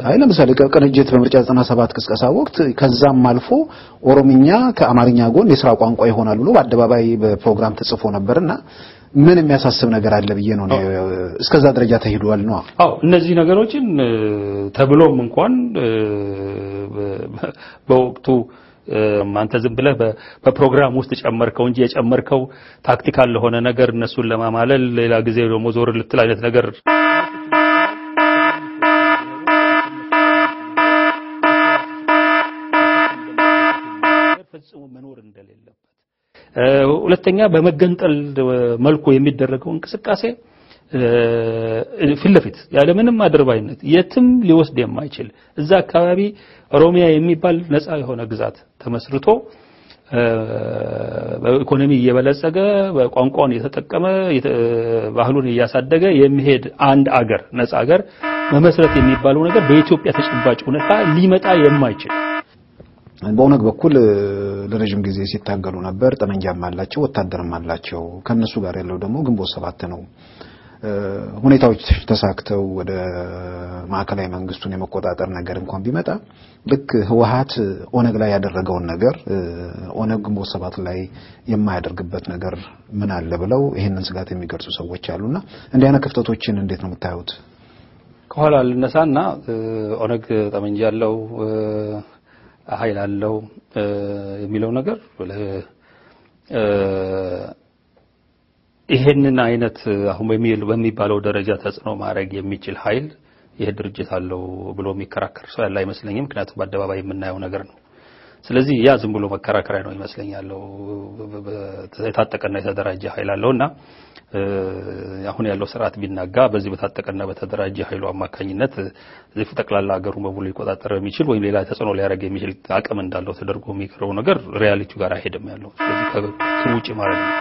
አይ ለምሳሌ ቅንጅት በምርጫ 97 ቅስቀሳ ወቅት ከዛም አልፎ ኦሮምኛ ከአማርኛ ጎን የሥራ ቋንቋ ይሆናል ብሎ በአደባባይ በፕሮግራም ተጽፎ ነበርና ምን የሚያሳስብ ነገር አለ ብዬ ነው እስከዛ ደረጃ ተሄዷል ነው አዎ እነዚህ ነገሮችን ተብሎም እንኳን በወቅቱ አንተ ዝም ብለህ በፕሮግራም ውስጥ ጨመርከው እንጂ የጨመርከው ታክቲካል ለሆነ ነገር እነሱን ለማማለል ሌላ ጊዜ ደግሞ ዞር ልትል አይነት ነገር ፈጽሞ መኖር እንደሌለበት ሁለተኛ በመገንጠል መልኩ የሚደረገው እንቅስቃሴ ፍለፊት ያለ ምንም አድርባይነት የትም ሊወስድ የማይችል እዛ አካባቢ ኦሮሚያ የሚባል ነፃ የሆነ ግዛት ተመስርቶ በኢኮኖሚ እየበለጸገ በቋንቋውን እየተጠቀመ ባህሉን እያሳደገ የሚሄድ አንድ አገር ነፃ አገር መመስረት የሚባለው ነገር በኢትዮጵያ ተጨባጭ ሁኔታ ሊመጣ የማይችል በኦነግ በኩል ለረጅም ጊዜ ሲታገሉ ነበር ጠመንጃም አላቸው ወታደርም አላቸው ከነሱ ጋር ያለው ደግሞ ግንቦት 7 ነው ሁኔታዎች ተሳክተው ወደ ማዕከላዊ መንግስቱን የመቆጣጠር ነገር እንኳን ቢመጣ ልክ ህወሓት ኦነግ ላይ ያደረገውን ነገር ኦነግ ግንቦት 7 ላይ የማያደርግበት ነገር ምን አለ ብለው ይሄንን ስጋት የሚገልጹ ሰዎች አሉና እንዲያና ክፍተቶችን እንዴት ነው የምታዩት ከኋላ ልነሳና ኦነግ ጠመንጃ ያለው ኃይል አለው የሚለው ነገር ይሄንን አይነት አሁን በሚባለው ደረጃ ተጽኖ ማድረግ የሚችል ኃይል ይሄ ድርጅት አለው ብሎ የሚከራከር ሰው ያለ አይመስለኝም ምክንያቱም በአደባባይ የምናየው ነገር ነው ስለዚህ ያ ዝም ብሎ መከራከሪያ ነው ይመስለኛል የታጠቀና የተደራጀ ኃይል አለውና አሁን ያለው ስርዓት ቢናጋ በዚህ በታጠቀና በተደራጀ ኃይሉ አማካኝነት እዚህ ተጠቅላላ ሀገሩ በሙሉ ይቆጣጠር የሚችል ወይ ሌላ ተጽኖ ሊያደርግ የሚችል አቅም እንዳለው ተደርጎ የሚቀርበው ነገር ሪያሊቲው ጋር አይሄድም ያለው ስለዚህ ከውጪ ማለት ነው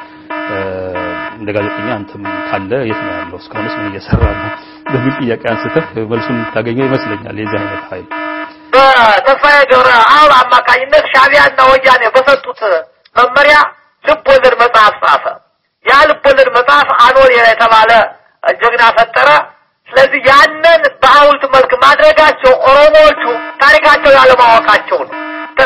እንደ ጋዜጠኛ አንተም ካለ የት ነው ያለው እስካሁንስ ምን እየሰራ ነው በሚል ጥያቄ አንስተህ መልሱን ታገኘው ይመስለኛል የዚህ አይነት ኃይል በተፋየ ገብረ አብ አማካኝነት ሻቢያና ወያኔ በሰጡት መመሪያ ልቦለድ መጽሐፍ ጻፈ ያ ልቦለድ መጽሐፍ አኖር የተባለ ጀግና ፈጠረ ስለዚህ ያንን በሐውልት መልክ ማድረጋቸው ኦሮሞዎቹ ታሪካቸው ያለማወቃቸው ነው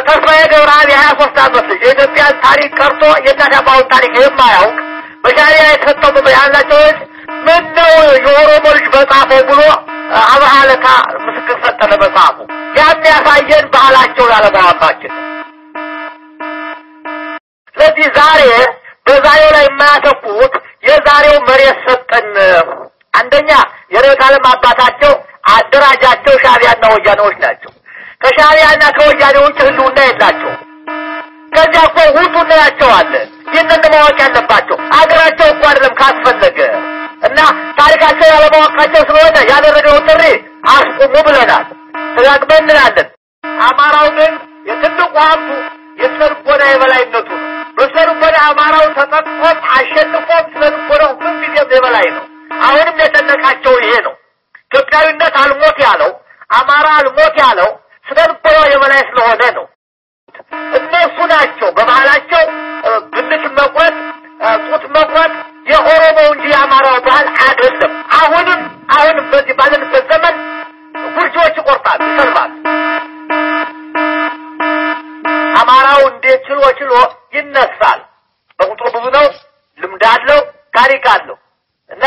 ተፋየ ገብረ አብ የ23 ዓመት የኢትዮጵያ ታሪክ ቀርቶ የታዳባው ታሪክ የማያውቅ በሻሪያ የተሰጠው በያላቸው ምን ነው የኦሮሞ ልጅ በጻፈው ብሎ አብሃለታ ምስክር ሰጠነ በጻፉ ያን ያሳየን ባህላቸው ያለማወቃቸው ስለዚህ ዛሬ በዛሬው ላይ የማያተኩት የዛሬው መሬት ሰጠን አንደኛ የሬት ዓለም አባታቸው አደራጃቸው ሻቢያና ወያኔዎች ናቸው ከሻቢያና ከወያኔ ውጭ ህልውና የላቸው ከዚያ እኮ ሁሉን ያቸዋል ይህንን ማወቅ ያለባቸው አገራቸው እኮ አይደለም ካስፈለገ እና ታሪካቸው ያለማወቃቸው ስለሆነ ያደረገው ጥሪ አስቆሙ ብለናል ተጋግመን እንላለን አማራው ግን የትልቁ ሀብቱ የሰርቦና የበላይነቱ ነው በሰርቦና አማራው ተጠቅቆም አሸንፎም ስለነበረው ሁልጊዜም የበላይ ነው አሁንም የተነቃቸው ይሄ ነው ኢትዮጵያዊነት አልሞት ያለው አማራ አልሞት ያለው ስለነበረው የበላይ ስለሆነ ነው እነሱ ናቸው በባህላቸው ብልት መቁረጥ ጡት መቁረጥ የኦሮሞ እንጂ የአማራው ባህል አይደለም አሁንም በዚህ ባለንበት ዘመን ጉርጆች ይቆርጣል ይሰልባል አማራው እንዴት ችሎ ይነሳል በቁጥሩ ብዙ ነው ልምድ አለው ታሪክ አለው እና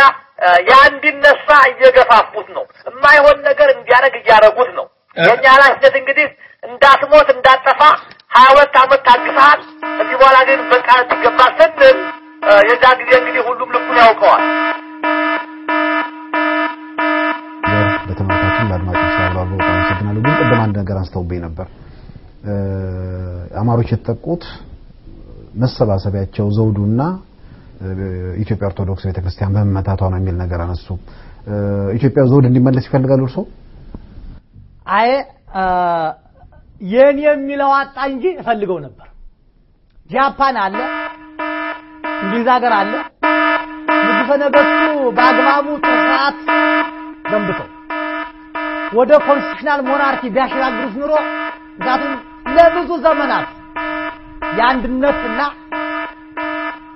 ያ እንዲነሳ እየገፋፉት ነው የማይሆን ነገር እንዲያረግ እያረጉት ነው የኛ ኃላፊነት እንግዲህ እንዳትሞት እንዳጠፋ 22 ዓመት ታግሳል እዚህ በኋላ ግን በቃ ትገባ ስንል የዛ ጊዜ እንግዲህ ሁሉም ልኩን ያውቀዋል በተመለከተ ለአድማጮች ሰላም በጣም ሰጥናለሁ ግን ቀደም አንድ ነገር አንስተውብኝ ነበር አማሮች የተጠቁት መሰባሰቢያቸው ዘውዱና ኢትዮጵያ ኦርቶዶክስ ቤተክርስቲያን በመመታቷ ነው የሚል ነገር አነሱ ኢትዮጵያ ዘውድ እንዲመለስ ይፈልጋሉ እርሶ አይ የኔ የሚለው አጣ እንጂ ፈልገው ነበር ጃፓን አለ እንግሊዝ ሀገር አለ ንጉሠ ነገሥቱ በአግባቡ ጥፋት ገንብተው ወደ ኮንስቲቱሽናል ሞናርኪ ቢያሸጋግሩት ኑሮ ዛቱን ለብዙ ዘመናት የአንድነትና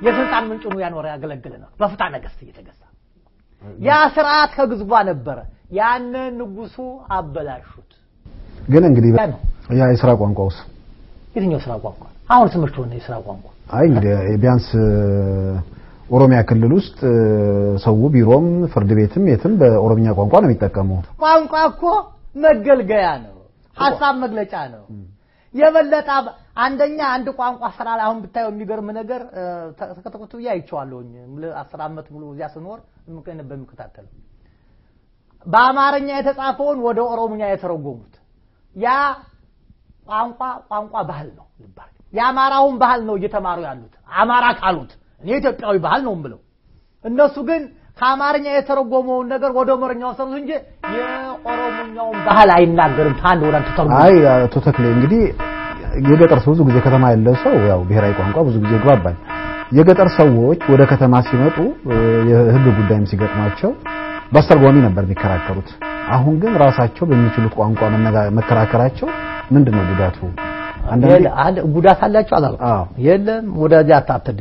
የስልጣን ምንጭ ነው ያኖር ያገለግል ነው በፍታ ነገስት እየተገዛ ያ ስርዓት ከግዝቧ ነበር ያን ንጉሱ አበላሹት ግን እንግዲህ ያ የሥራ ቋንቋውስ የትኛው ሥራ ቋንቋ አሁን ትምህርት ሆነ የሥራ ቋንቋ አይ እንግዲህ ቢያንስ ኦሮሚያ ክልል ውስጥ ሰው ቢሮም ፍርድ ቤትም የትም በኦሮሚያ ቋንቋ ነው የሚጠቀመው ቋንቋ እኮ መገልገያ ነው ሐሳብ መግለጫ ነው የበለጠ አንደኛ አንድ ቋንቋ ስራ ላይ አሁን ብታየው የሚገርም ነገር ተከተከቱ ያይቻለሁኝ 10 አመት ሙሉ እዚያ ስኖር በሚከታተል በአማርኛ የተጻፈውን ወደ ኦሮሞኛ የተረጎሙት ያ ቋንቋ ባህል ነው ልባል ያማራውን ባህል ነው እየተማሩ ያሉት አማራ ካሉት እኔ ኢትዮጵያዊ ባህል ነው ብለው እነሱ ግን ከአማርኛ የተረጎመውን ነገር ወደ ኦሮሞኛው ሰሩት እንጂ የኦሮሞኛውን ባህል አይናገርም ታንድ ወራን ተተርጎሙ አይ አቶ ተክሌ እንግዲህ የገጠር ሰው ብዙ ጊዜ ከተማ ያለ ሰው ያው ብሔራዊ ቋንቋ ብዙ ጊዜ ይግባባል የገጠር ሰዎች ወደ ከተማ ሲመጡ የህግ ጉዳይም ሲገጥማቸው በአስተርጓሚ ነበር የሚከራከሩት አሁን ግን ራሳቸው በሚችሉት ቋንቋ መከራከራቸው ምንድነው ጉዳቱ አንድ ጉዳት አላቸው አላልኩም የለም ወደዚያ አታተድ